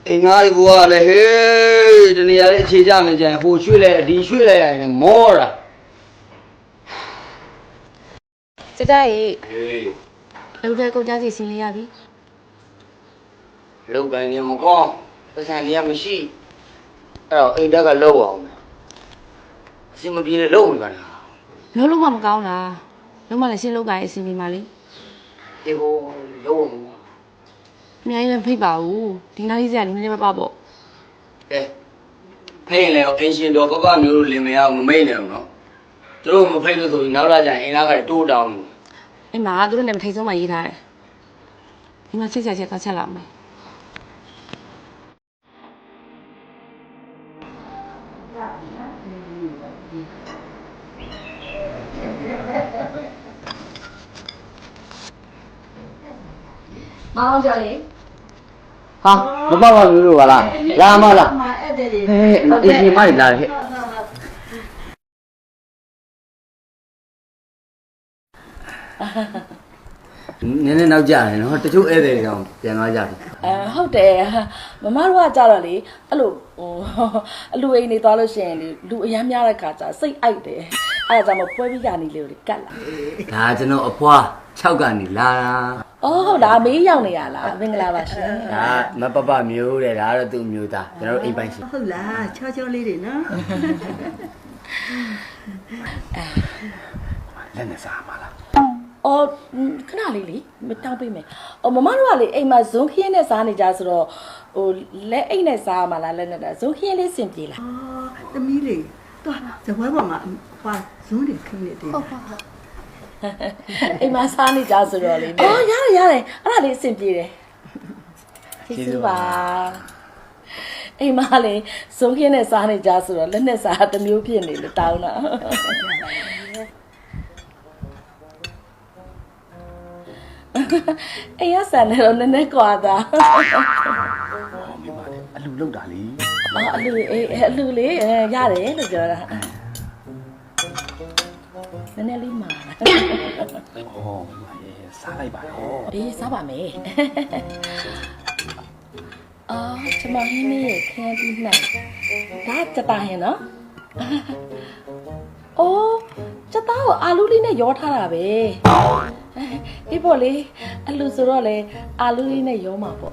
အိမ်ငါးကိုကလည်းဟေးတနေရာလေးအခြေကြမယ်ကြရင်ဟိုရွှေ့လိုက်ဒီရွှေ့လိုက်ရတယ်မောတာစစ်သားရေဟေးလုံတဲ့ကုန်ကြစီစီလေးရပြီလောက်ကန်ရင်မကောင်းပတ်စံကြီးမရှိအဲ့တော့အိမ်တက်ကလောက်အောင်မယ်အစင်မပြေလောက်ဝင်ပါလားလုံးမကောင်းလားလုံးမလည်းရှင်းလောက်ကရေးအစီအမီပါလေဒီကိုလောက်အောင်အများကြီးလည်းဖိတ်ပါဘူးဒီနားလေးစရာနည်းနည်းပါပေါ့ကဲဖိတ်ရင်လည်းအင်ရှင်တော်ပပမျိုးတို့လင်မရအောင်မမိတ်နဲ့အောင်နော်သူတို့မဖိတ်လို့ဆိုရင်နောက်လာကျရင်အိမ်သားကတိုးတောင်းလို့အိမ်မှာသူတို့နဲ့မထိတ်ဆုံးမှရေးထားတယ်ဒီမှာချက်ချက်ကချက်လာမယ်မောင်ကြော်လေဟာမပေါ့ပါမျိုးတို့ပါလားလာမလားဟဲ့အင်ရှင်မလာဟဲ့နည်းနည်းနောက်ကြတယ်နော်တချို့ဧည့်သည်တွေတော့ပြန်သွားကြပြီဟုတ်တယ်မမတို့ကကြတော့လေအဲ့လိုအလူအိမ်နေသွားလို့ရှိရင်လေလူအရမ်းများတဲ့ခါကျစိတ်အိုက်တယ်အဲ့ဒါကြောင့်မပွဲပြီးကနေလေကိုကတ်လာဒါကျွန်တော်အဖွား6ကနေလာတာဟုတ်လားမေးရောက်နေရလားမင်္ဂလာပါရှင်ဒါမပပမျိုးတဲ့ဒါကတော့သူ့မျိုးသားကျွန်တော်တို့အိမ်ပိုင်ရှင်ဟုတ်လားချောချောလေးတွေနော်လက်နဲ့စားမှာလားခဏလေးလေမတောင်းပေးမယ်မမတို့ကလေအိမ်မှာဇွန်ခင်းနဲ့စားနေကြဆိုတော့ဟိုလက်အိတ်နဲ့စားမှာလားလက်နဲ့ဇွန်ခင်းလေးစင်ပြေလားသမီးလေးတော့ဇပွဲပေါ်မှာဟွာဇွန်းတွေခင်းနေတယ်ဟုတ်အိမ်မှာစားနေကြဆိုတော့လေရတယ်အဲ့ဒါလေးစင်ပြေတယ်ကျေးဇူးပါအိမ်မှာလေဇွန်ခင်းနဲ့စားနေကြဆိုတော့လက်နဲ့စားတစ်မျိုးဖြစ်နေလို့တောင်းတာအိမ်ရဆန်နေတော့နည်းနည်းကွာတာမိမလေးအလူလောက်တာလေအလူလေးရတယ်လို့ပြောတာနည်းနည်းလေးမှာစားလိုက်ပါတော့အေးစားပါမယ်ကျွန်မဟင်းလေးခင်းပြီးနှက်ဒါစတာဟင်နော်စတာကိုအာလူလေးနဲ့ရောထားတာပဲအေးပေါ့လေအလူဆိုတော့လေအာလူလေးနဲ့ရောမှာပေါ့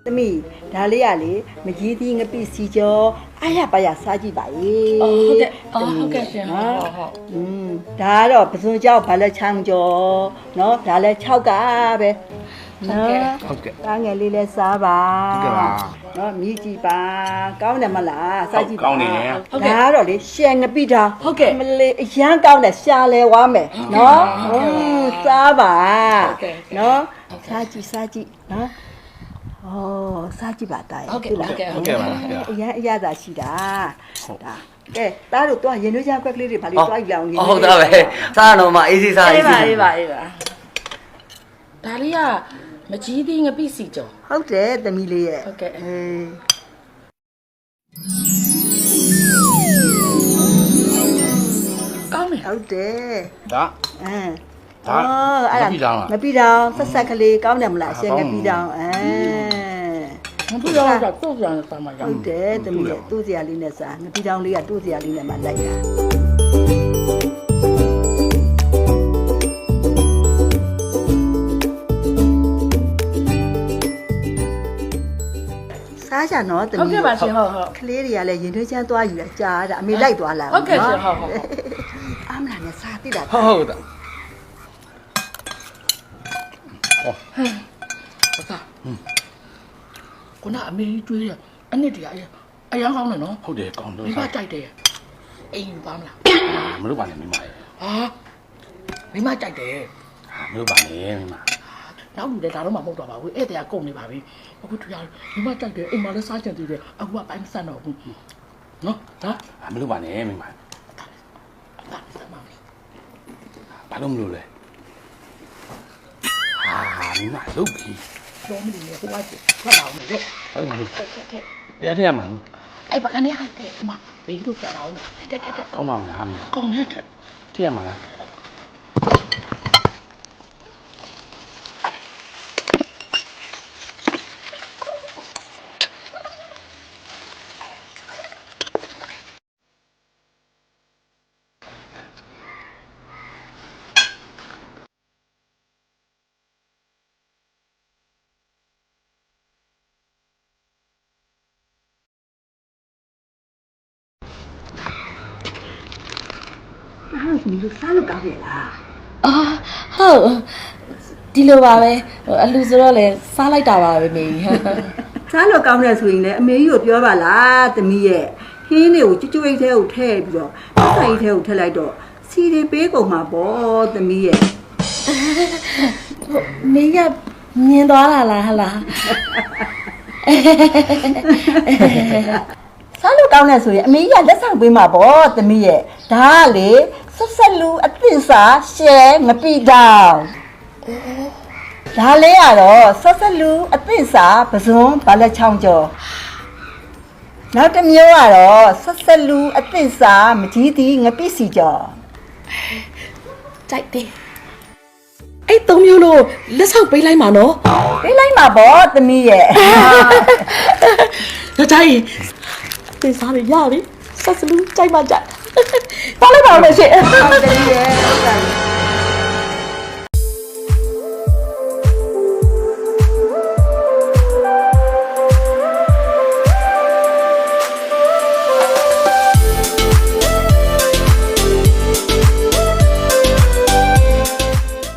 သမီးဒါလေးကလေမကြီးသီးငပိစီကျော်အားရပါရစားကြည့်ပါရေဟုတ်ကဲ့ရှင်ဟုတ်ဒါကတော့ပစွန်ကြောက်ဘာလဲချမ်းကျော်နော်ဒါလဲ6ကပဲဟုတ်ကဲ့ကားငယ်လေးလဲစားပါဟုတ်ကဲ့ပါနော်မြည်ကြည့်ပါကောင်းတယ်မလားစားကြည့်ပါကောင်းနေတယ်ဒါကတော့လေရှယ်ငပိတာဟုတ်ကဲ့မလေးအရန်ကောင်းတယ်ရှာလဲဝါမယ်နော်စားပါနော်စားကြည့်နော်စားကြည့်ပါတာဟုတ်ကဲ့ပါအရန်အရသာရှိတာဒါကဲသားတို့တော့ရင်နှွေးချမ်းခွက်ကလေးတွေဗာလေးတွားယူအောင်ဟုတ်တာပဲစားတော့မှအေးစီစားအေးပါဒါလေးကမကြီးသေးငပိစီကျော်ဟုတ်တယ်သမီးလေးရဲ့ဟုတ်ကဲ့ကောင်းတယ်ဟုတ်တယ်ဒါအဲ့ဒါငပိတောင်ဆက်ကလေးကောင်းတယ်မလားအရှင်ငပိတောင်ငပိတောင်ကသူ့ပြန်စားမှာဟုတ်တယ်သမီးရဲ့သူ့စရာလေးနဲ့စားငပိတောင်လေးကသူ့စရာလေးနဲ့မှလိုက်တာစားကြနော်သမီးဟုတ်ကဲ့ပါရှင်ဟုတ်ကလေးတွေကလည်းရင်ထွေးချမ်းသွားယူတာကြားတာအမေလိုက်သွားလာဟုတ်ကဲ့ရှင်ဟုတ်အားမလားနဲ့စားသိတာဟုတ်တာခုနအမေကြီးတွေးရအနှစ်တည်းအရန်ကောင်းတယ်နော်ဟုတ်တယ်ကောင်းလို့မိမကြိုက်တယ်အိမ်ပါမလားမလို့ပါနဲ့မိမရဲ့မိမကြိုက်တယ်မလို့ပါနဲ့မိမနောက်လူလည်းဒါတော့မှမဟုတ်တော့ပါဘူးဧည့်သည်ကကုန်နေပါပြီအခုတရားမိမကြိုက်တယ်အိမ်မှာလည်းစားချင်သေးတယ်အခုကပိုင်းမဆန်တော့ဘူးနော်မလို့ပါနဲ့မိမဘာလို့မလို့လဲမိမလုတ်ပြီတော့မလို့လေဟိုကထွက်လာအောင်လေဟုတ်တယ်တရားထရမှာအဲ့ဘာကနေဟဲ့မဘေးတို့ထွက်လာအောင်တက်ကောင်းပါမလားဟာကောင်းနေတယ်ထရမှာလား အားသမီးတို့စားလို့ကောင်းရဲ့လား အာဟုတ်ဒီလိုပါပဲအလှဆိုတော့လေစားလိုက်တာပါပဲမေကြီး စားလို့ကောင်းတယ်ဆိုရင်လည်းအမေကြီးကိုပြောပါလားသမီးရဲ့ဟင်းတွေကိုကျွတ်အိတ်ထဲကိုထည့်ပြီးတော့ဆိုင်ထဲကိုထည့်လိုက်တော့စီတွေပေးကုန်မှာပေါ့သမီးရဲ့ မေကမြင်သွားတာလားဟလား စားလို့ကောင်းတယ်ဆိုရင်အမေကြီးကလက်ဆောင်ပေးမှာပေါ့သမီးရဲ့ဒါကလေဆက်ဆက်လူအသစ်စားရှယ်ငပိတောင်ဒါလေးကတော့ဆက်ဆက်လူအသစ်စားပဇွန်ဘာလက်ချောင်းကျော်နောက်တစ်မျိုးကတော့ဆက်ဆက်လူအသစ်စားမကြီးတီငပိစီကျော် ကြိုက်တယ်အဲ့သုံးမျိုးလို့လက်ဆောင်ပေးလိုက်မှာနော် ပေးလိုက်မှာပေါ့သမီးရဲ့ ဒါကြိုက်သင်စားရရပြီဆက်စလူကြိုက်မှကြိုက်ပါလိုက်ပါမယ်ရှင် ဟုတ်တယ်ရဲ့